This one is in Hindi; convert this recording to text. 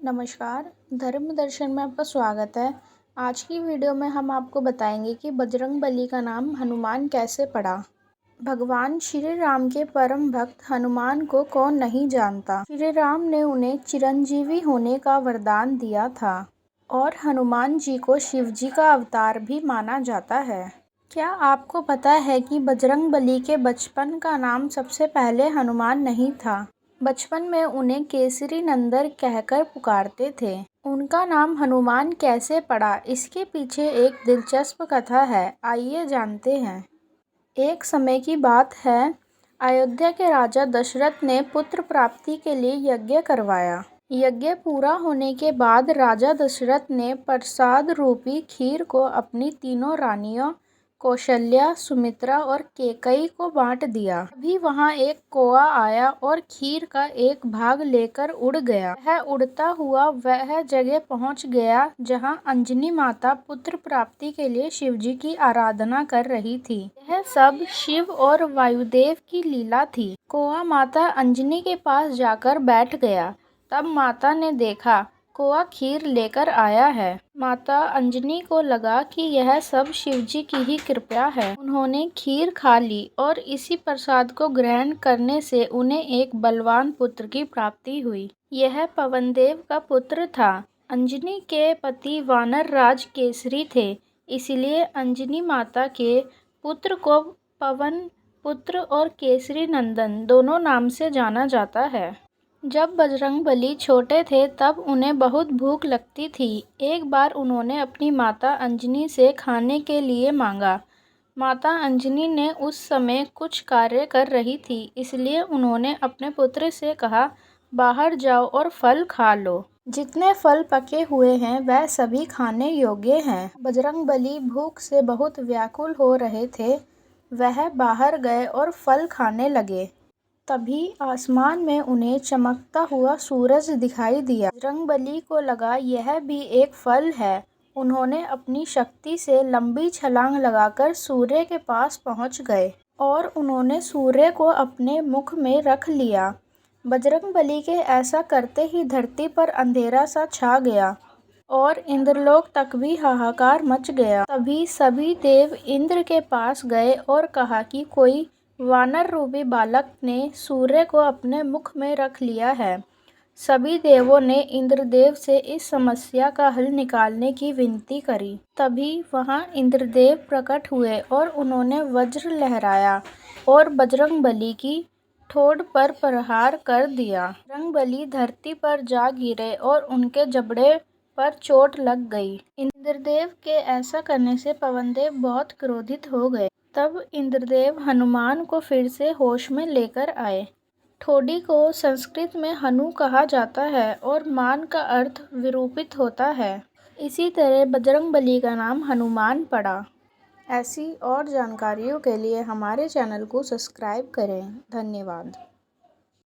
नमस्कार, धर्म दर्शन में आपका स्वागत है। आज की वीडियो में हम आपको बताएंगे कि बजरंगबली का नाम हनुमान कैसे पड़ा। भगवान श्री राम के परम भक्त हनुमान को कौन नहीं जानता। श्री राम ने उन्हें चिरंजीवी होने का वरदान दिया था और हनुमान जी को शिव जी का अवतार भी माना जाता है। क्या आपको पता है कि बजरंगबली के बचपन का नाम सबसे पहले हनुमान नहीं था। बचपन में उन्हें केसरी नंदन कहकर पुकारते थे। उनका नाम हनुमान कैसे पड़ा, इसके पीछे एक दिलचस्प कथा है। आइए जानते हैं। एक समय की बात है, अयोध्या के राजा दशरथ ने पुत्र प्राप्ति के लिए यज्ञ करवाया। यज्ञ पूरा होने के बाद राजा दशरथ ने प्रसाद रूपी खीर को अपनी तीनों रानियों कौशल्या, सुमित्रा और कैकेयी को बांट दिया। अभी वहां एक कौआ आया और खीर का एक भाग लेकर उड़ गया। वह उड़ता हुआ वह जगह पहुंच गया जहां अंजनी माता पुत्र प्राप्ति के लिए शिवजी की आराधना कर रही थी। यह सब शिव और वायुदेव की लीला थी। कौआ माता अंजनी के पास जाकर बैठ गया। तब माता ने देखा कौआ खीर लेकर आया है। माता अंजनी को लगा कि यह सब शिवजी की ही कृपा है। उन्होंने खीर खा ली और इसी प्रसाद को ग्रहण करने से उन्हें एक बलवान पुत्र की प्राप्ति हुई। यह पवनदेव का पुत्र था। अंजनी के पति वानर राज केसरी थे, इसलिए अंजनी माता के पुत्र को पवन पुत्र और केसरी नंदन दोनों नाम से जाना जाता है। जब बजरंगबली छोटे थे तब उन्हें बहुत भूख लगती थी। एक बार उन्होंने अपनी माता अंजनी से खाने के लिए मांगा। माता अंजनी ने उस समय कुछ कार्य कर रही थी, इसलिए उन्होंने अपने पुत्र से कहा, बाहर जाओ और फल खा लो। जितने फल पके हुए हैं वह सभी खाने योग्य हैं। बजरंगबली भूख से बहुत व्याकुल हो रहे थे। वह बाहर गए और फल खाने लगे। तभी आसमान में उन्हें चमकता हुआ सूरज दिखाई दिया। बजरंगबली को लगा यह भी एक फल है। उन्होंने अपनी शक्ति से लंबी छलांग लगाकर सूर्य के पास पहुंच गए और उन्होंने सूर्य को अपने मुख में रख लिया। बजरंगबली के ऐसा करते ही धरती पर अंधेरा सा छा गया और इंद्रलोक तक भी हाहाकार मच गया। तभी सभी देव इंद्र के पास गए और कहा कि कोई वानर रूपी बालक ने सूर्य को अपने मुख में रख लिया है। सभी देवों ने इंद्रदेव से इस समस्या का हल निकालने की विनती करी। तभी वहां इंद्रदेव प्रकट हुए और उन्होंने वज्र लहराया और बजरंगबली की ठोड़ पर प्रहार कर दिया। बजरंगबली धरती पर जा गिरे और उनके जबड़े पर चोट लग गई। इंद्रदेव के ऐसा करने से पवनदेव बहुत क्रोधित हो गए। तब इंद्रदेव हनुमान को फिर से होश में लेकर आए। ठोड़ी को संस्कृत में हनु कहा जाता है और मान का अर्थ विरूपित होता है। इसी तरह बजरंगबली का नाम हनुमान पड़ा। ऐसी और जानकारियों के लिए हमारे चैनल को सब्सक्राइब करें। धन्यवाद।